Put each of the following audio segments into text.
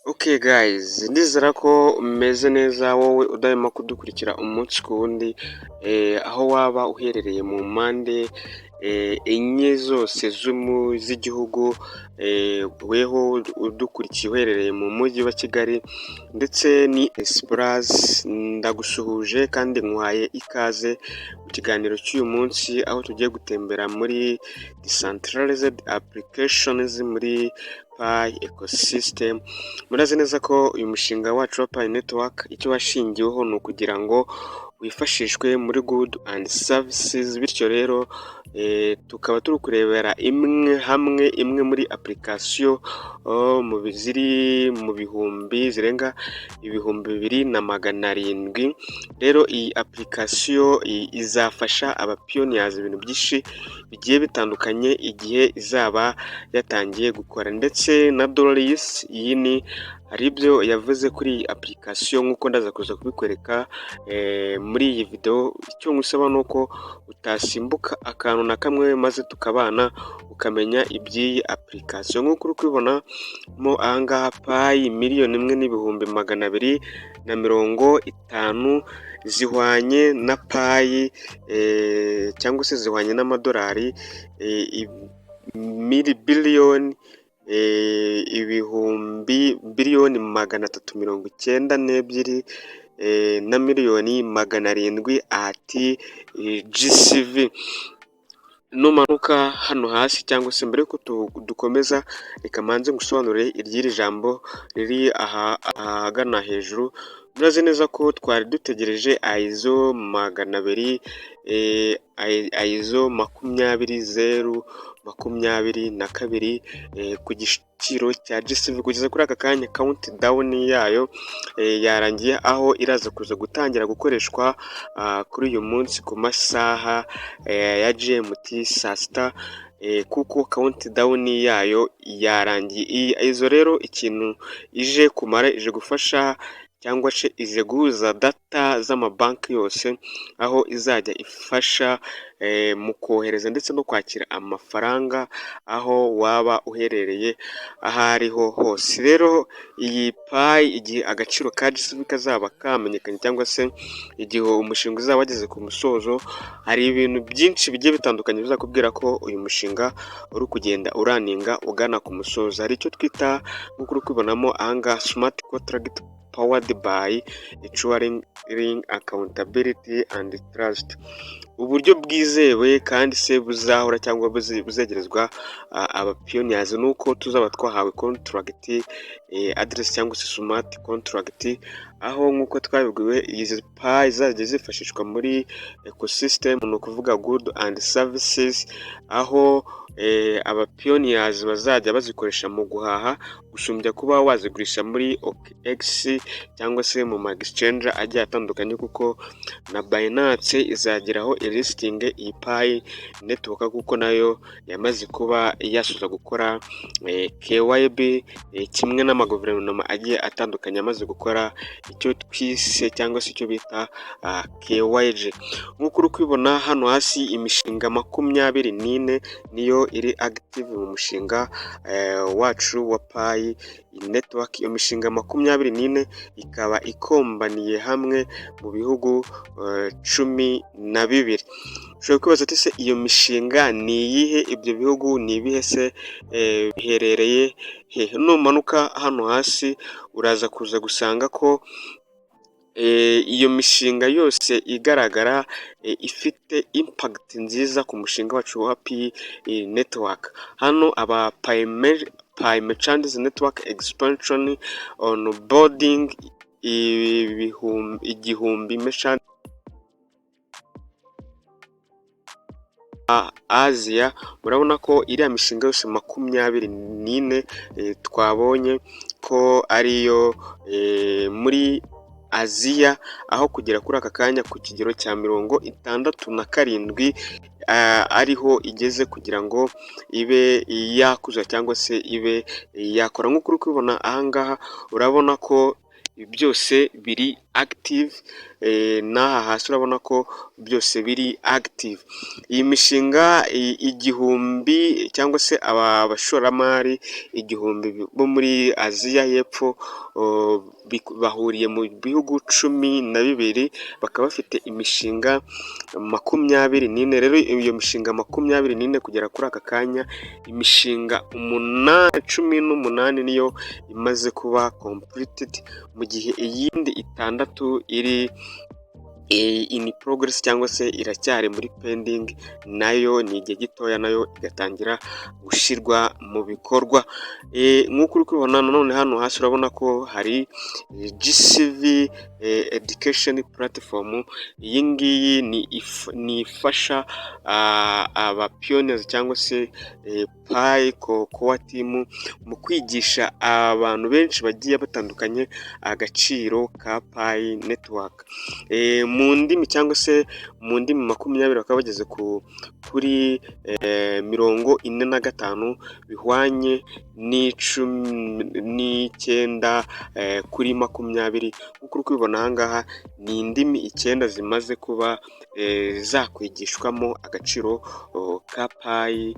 Okay guys, ndizera ko umeze neza wowe udahema kudukurikira umunsi ku wundi, aho waba uherereye mu mpande enye zose z'igihugu, weho udukurikiye uherereye mu mujyi wa Kigali ndetse ni Esipurazi, ndagusuhuje kandi nkwaye ikaze mu kiganiro cy'uyu munsi, aho tugiye gutembera muri Decentralized Applications muri Pi Ecosystem. Murazi neza ko uyu mushinga wacu wa Pi Network icyo washingiweho ni ukugira ngo wifashishwe muri good and services, bityo rero tukaba turi kurebera imwe muri application ziri mu bihumbi zirenga ibihumbi 2,700. Rero iyi application izafasha abapioneers ibintu byinshi bigiye bitandukanye igihe izaba yatangiye gukora, ndetse na Doris iyi ni hari ibyo yavuze kuri iyi application nk'uko ndaza kuza kubikwereka muri iyi video. Icyo ngusaba ni uko utasimbuka akantu na kamwe maze tukabana ukamenya iby'iyi application. Nk'uko uri kubibona mo ahangaha Pi 1,250,000 zihwanye na Pi cyangwa se zihwanye n'amadolari biliyoni 392 na miliyoni 700 ati GCV. Numanuka hano hasi cyangwa se mbere yuko dukomeza, reka manze ngusobanurire iry'iri jambo riri ahagana hejuru. Murazi neza ko twari dutegereje ISO 200, ISO 20022 ku giciro cya GCV. Kugeza kuri aka kanya countdown yayo yarangiye, aho iraza kuza gutangira gukoreshwa kuri uyu munsi ku masaha ya GMT saa sita, kuko countdown yayo yarangiye. Iyi ISO rero ikintu ije kumara, ije gufasha cyangwa se ije guhuza data z'amabanki yose, aho izajya ifasha mu kohereza ndetse no kwakira amafaranga aho waba uherereye aho ariho hose. Rero iyi Pi igihe agaciro ka GCV kazaba kamenyekanye cyangwa se igihe umushinga uzaba wageze ku musozo, hari ibintu byinshi bigiye bitandukanye bizakubwira ko uyu mushinga uri kugenda uraninga ugana ku musozo. Hari icyo twita nk'uko uri kubibonamo ahangaha smart contract powered by ensuring accountability and trust. Uburyo bwizewe kandi se buzahora cyangwa buzegerezwa abapioneers nuko tuzaba twahawe contract address cyangwa se smart contract, aho nk'uko twabibwiwe izi Pi zajya zifashishwa muri ecosystem, ni ukuvuga good and services, aho abapioneers bazajya bazikoresha mu guhaha gusumbya kuba wazigurisha muri OKX cyangwa se mu ma exchange agiye atandukanye, kuko na Binance izageraho listing iyi Pi Network, kuko nayo yamaze kuba yasoza gukora KYB, kimwe n'amaguverinoma agiye atandukanye amaze gukora icyo twise cyangwa se icyo bita KYG. Nk'uko uri kubibona hano hasi, imishinga 24 niyo iri active mu mushinga wacu wa Pi Network. Iyo mishinga 24 ikaba ikombaniye hamwe mu bihugu 12. Ushobora kwibaza ati se iyo mishinga ni iyihe? Ibyo bihugu ni ibihe se? Biherereye hehe? Numanuka hano hasi uraza kuza gusanga ko iyo mishinga yose igaragara ifite impact nziza ku mushinga wacu wa Pi Network. Hano aba Pi Merchants Network Expansion on boarding 1000 merchants Asia. Murabona ko iriya mishinga yose 24 twabonye ko ariyo muri Aziya, aho kugera kuri aka kanya ku kigero cya 67 ariho igeze kugira ngo ibe yakuza cyangwa se ibe yakora. Nk'uko uri kubibona ahangaha, urabona ko byose biri active, n'aha hasi urabona ko byose biri active. Iyi mishinga igihumbi cyangwa se aba bashoramari igihumbi bo muri Aziya y'Epfo bahuriye mu bihugu 12, bakaba bafite imishinga 24. Rero iyo mishinga 24 kugera kuri aka kanya, imishinga 18 niyo imaze kuba completed, mu gihe iyindi 6 iri in progress cyangwa se iracyari muri pending, nayo ni igihe gitoya nayo igatangira gushyirwa mu bikorwa. Nk'uko uri kubibona nanone hano hasi urabona ko hari GCV education platform. Iyi ngiyi ni ifasha aba pioneers cyangwa se Pi core team mu kwigisha abantu benshi bagiye batandukanye agaciro ka Pi network. Mu ndimi cyangwa se mu ndimi 20 bakaba bageze kuri 45, bihwanye n'19 kuri 20. Nk'uko uri kubibona aha ngaha ni indimi 9 zimaze kuba zakwigishwamo agaciro ka Pi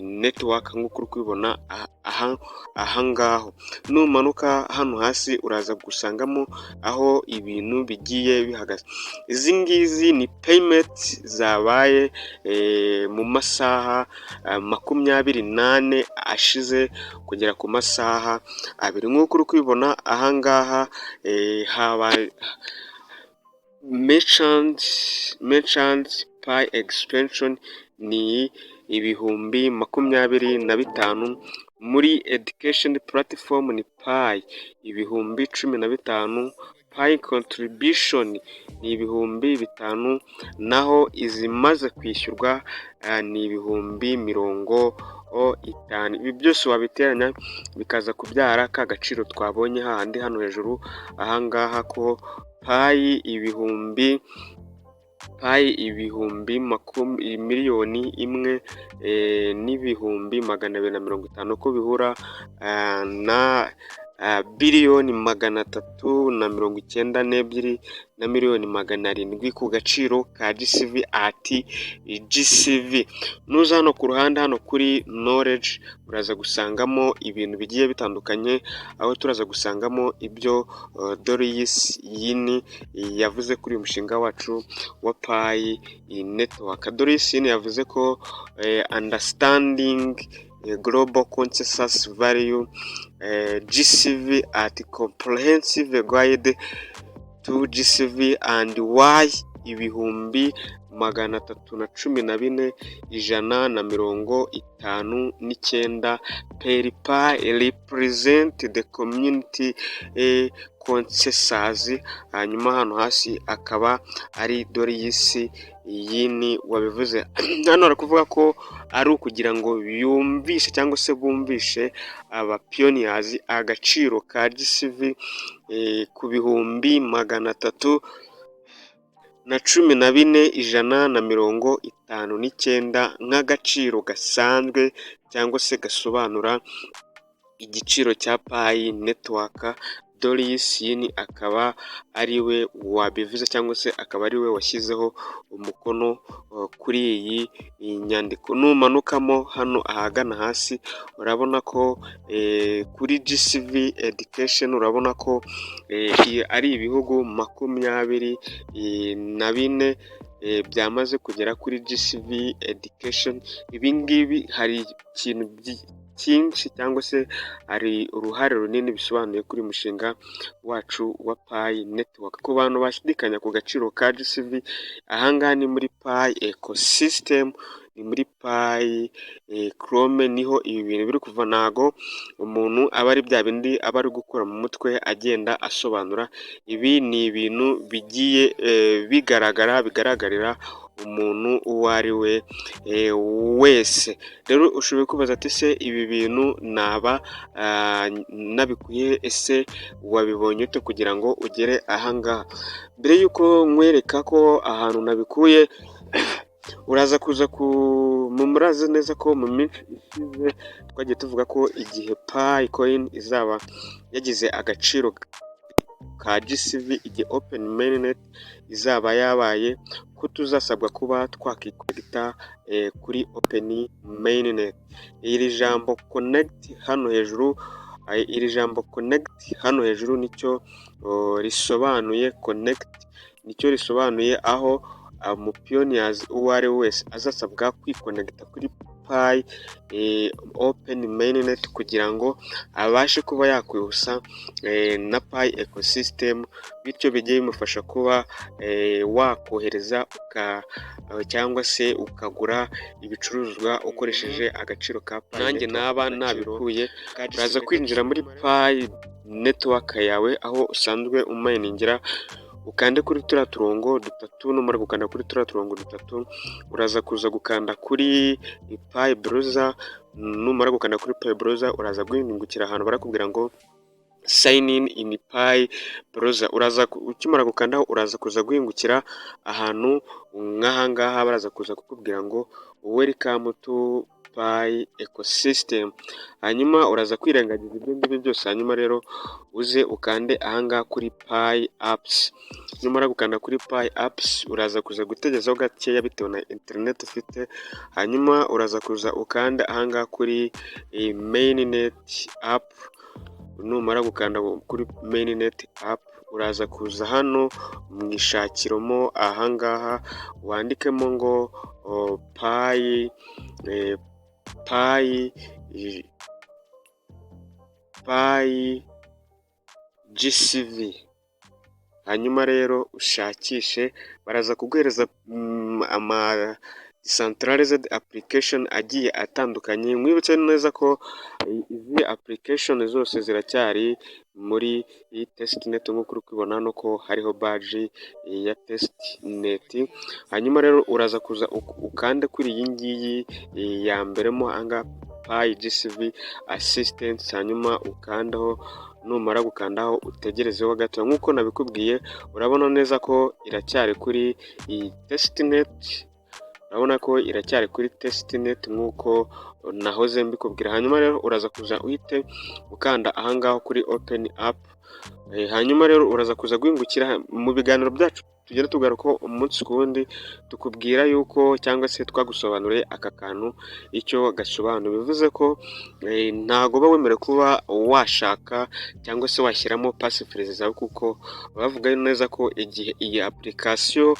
network. Nk'uko uri kubibona aha ngaho, numanuka hano hasi uraza gusangamo aho ibintu bigiye bihagaze. Izi ngizi ni payment zabaye mu masaha 28 ashize kugera ku masaha 2. Nk'uko uri kubibona aha ngaha habaye merchant Pi expansion ni ibihumbi 25. Muri education platform ni Pi ibihumbi 15. Pi contribution ni ibihumbi 5, naho izimaze kwishyurwa ni ibihumbi 50. Ibi byose wabiteranya bikaza kubyara ka gaciro twabonye handi hano hejuru aha ngaha ko Pi miliyoni 1 n'ibihumbi 250, ko bihura na biliyoni 392 na miliyoni 700 ku gaciro ka GCV ati GCV. Nuza hano ku ruhande hano kuri knowledge uraza gusangamo ibintu bigiye bitandukanye, aho turaza gusangamo ibyo Doris Yin yavuze kuri uyu mushinga wacu wa Pi network. Doris Yin yavuze ko understanding global consensus value GCV at comprehensive guide to GCV and why ibihumbi 314 159 per Pi represent the community consensus. Hanyuma hano hasi akaba ari Doris Yin wabivuze. Hano ari kuvuga ko ari ukugira ngo yumvishe cyangwa se bumvishe aba pioneers agaciro ka GCV ku bihumbi 314,159 nk'agaciro gasanzwe cyangwa se gasobanura igiciro cya Pi network. Doris Yin akaba ari we wabivuze cyangwa se akaba ari we washyizeho umukono kuri iyi nyandiko. Numanukamo hano ahagana hasi urabona ko kuri GCV education urabona ko ari ibihugu 24 byamaze kugera kuri GCV education. Ibi ngibi hari ikintu cyinshi cyangwa se hari uruhare runini bisobanuye kuri mushinga wacu wa Pi network. Ku bantu bashidikanya ku gaciro ka GCV, ahangaha ni muri Pi ecosystem, ni muri Pi Chrome niho ibi bintu biri kuva. Nago umuntu aba ari bya bindi aba ari gukora mu mutwe agenda asobanura. Ibi ni ibintu bigiye bigaragarira umuntu uwo ari we wese. Rero ushobora kubaza ati se ibi bintu naba nabikuye, ese wabibonye ute kugira ngo ugere ahangaha? Mbere yuko nkwereka ko ahantu nabikuye, uraza kuza murazi neza ko mu minsi ishize twagiye tuvuga ko igihe Pi coin izaba yagize agaciro ka GCV igihe Open Mainnet izaba yabaye, ko tuzasabwa kuba twakikonekita kuri Open Mainnet. Iri jambo connect hano hejuru, nicyo risobanuye. Connect nicyo risobanuye, aho umupiyoniyazi uwo ari we wese azasabwa kwikonekita kuri Pi Open Mainnet kugira ngo abashe kuba yakwihusa na Pi ecosystem, bityo bijye bimufasha kuba wakohereza cyangwa se ukagura ibicuruzwa ukoresheje agaciro ka Pi. Nanjye naba nabikuye, uraza kwinjira muri Pi network yawe aho usanzwe umayiningira, ukande kuri turiya turongo dutatu. Numara gukanda kuri turiya turongo dutatu, uraza kuza gukanda kuri Pi browser. Numara gukanda kuri Pi browser, uraza guhindukira ahantu barakubwira ngo sign in Pi browser. Ukimara gukandaho, uraza kuza guhingukira ahantu nk'aha ngaha, baraza kuza kukubwira ngo welcome to Pi ecosystem. Hanyuma uraza kwirengagiza ibyo ngibyo byose, hanyuma rero uze ukande ahangaha kuri Pi apps. Numara gukanda kuri Pi apps, uraza kuza gutegezaho gakeya bitewe na internet ufite, hanyuma uraza kuza ukanda ahangaha kuri mainnet app. Numara gukanda kuri mainnet app, uraza kuza hano mu ishakiramo ahangaha, wandikemo ngo Pi GCV. Hanyuma rero ushakishe, baraza kuguhereza ama decentralized application agiye atandukanye. Mwibutse neza ko izi application zose ziracyari muri iyi testnet, nk'uko uri kubibona hano ko hariho badge ya testnet. Hanyuma rero uraza kuza ukande kuri iyi ngiyi ya mbere mo ahangaha Pi GCV assistance, hanyuma ukandaho. Numara gukandaho, utegerezeho gato. Nk'uko nabikubwiye, urabona neza ko iracyari kuri iyi testnet. Urabona ko iracyari kuri testnet nk'uko nahoze mbikubwira. Hanyuma rero uraza kuza uhite ukanda ahangaho kuri open app. Hanyuma rero uraza kuza guhingukira mu biganiro byacu tugenda tugaruka umunsi ku wundi, tukubwira yuko cyangwa se twagusobanuriye aka kantu icyo gasobanura. Bivuze ko ntago uba wemerewe kuba washaka cyangwa se washyiramo passifrase zawe, kuko bavuga neza ko igihe iyi application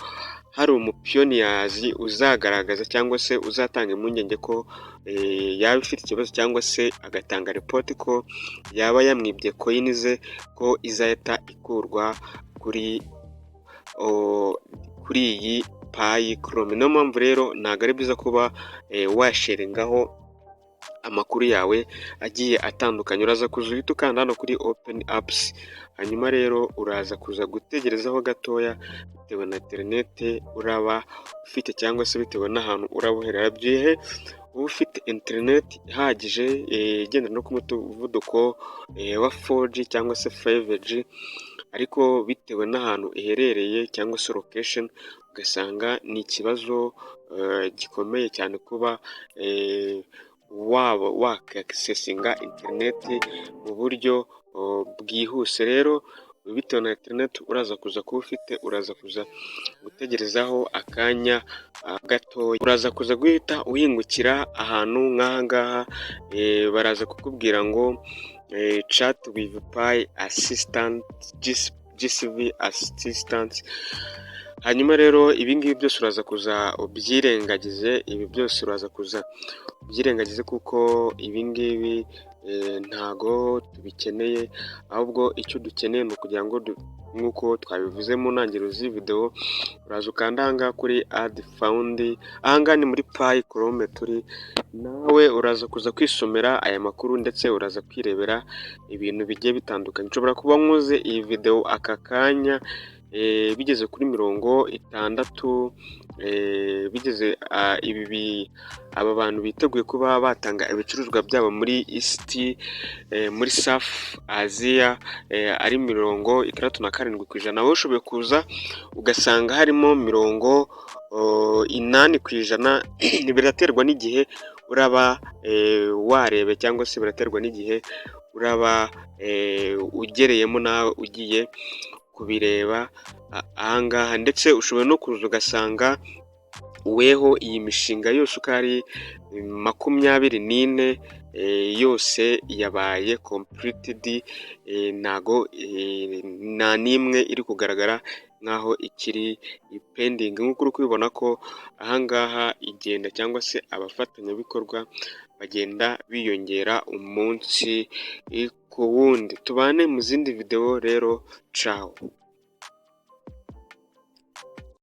hari umupiyoniyazi uzagaragaza cyangwa se uzatanga impungenge ko yaba ifite ikibazo, cyangwa se agatanga ripoti ko yaba yamwibye coin ze, ko izahita ikurwa kuri iyi Pi Chrome. Niyo mpamvu rero ntabwo ari byiza kuba washaringaho amakuru yawe agiye atandukanye. Uraza kuza uhita ukanda hano kuri open apps, hanyuma rero uraza kuza gutegerezaho gatoya bitewe na internet uraba ufite, cyangwa se bitewe n'ahantu urabuherera. Byihe uba ufite internet ihagije igendera no ku muvuduko wa 4G cyangwa se 5G, ariko bitewe n'ahantu iherereye cyangwa se location, ugasanga ni ikibazo gikomeye cyane kuba waba wakakisesinga interineti mu buryo bwihuse. Rero bitewe na interineti uraza kuza kuba ufite, uraza kuza gutegerezaho akanya gatoya. Uraza kuza guhita uhingukira ahantu nk'aha ngaha, baraza kukubwira ngo chat with Pi assistant GCV assistant. Hanyuma rero ibi ngibi byose uraza kuza ubyirengagize, kuko ibi ngibi ntago tubikeneye, ahubwo icyo dukeneye ni ukugira ngo nk'uko twabivuze mu ntangiriro z'iyi video, uraza ukanda ahangaha kuri add found. Ahangaha ni muri Pi Chrome turi, nawe uraza kuza kwisomera aya makuru, ndetse uraza kwirebera ibintu bigiye bitandukanye. Nshobora kuba nkoze iyi video aka kanya bigeze kuri 60, bigeze aba bantu biteguye kuba batanga ibicuruzwa byabo muri East, muri South Asia, ari 67%. Wowe ushoboye kuza ugasanga harimo 80%. Biraterwa n'igihe uraba warebe, cyangwa se biraterwa n'igihe uraba ugereyemo nawe ugiye kubireba aha ngaha, ndetse ushobora no kuza ugasanga weho iyi mishinga yose uko ari 24 yose yabaye completed, ntago nta n'imwe iri kugaragara nk'aho ikiri pending, nk'uko uri kubibona ko aha ngaha igenda cyangwa se abafatanyabikorwa bagenda biyongera umunsi ku wundi. Tubane mu zindi video rero, ciao.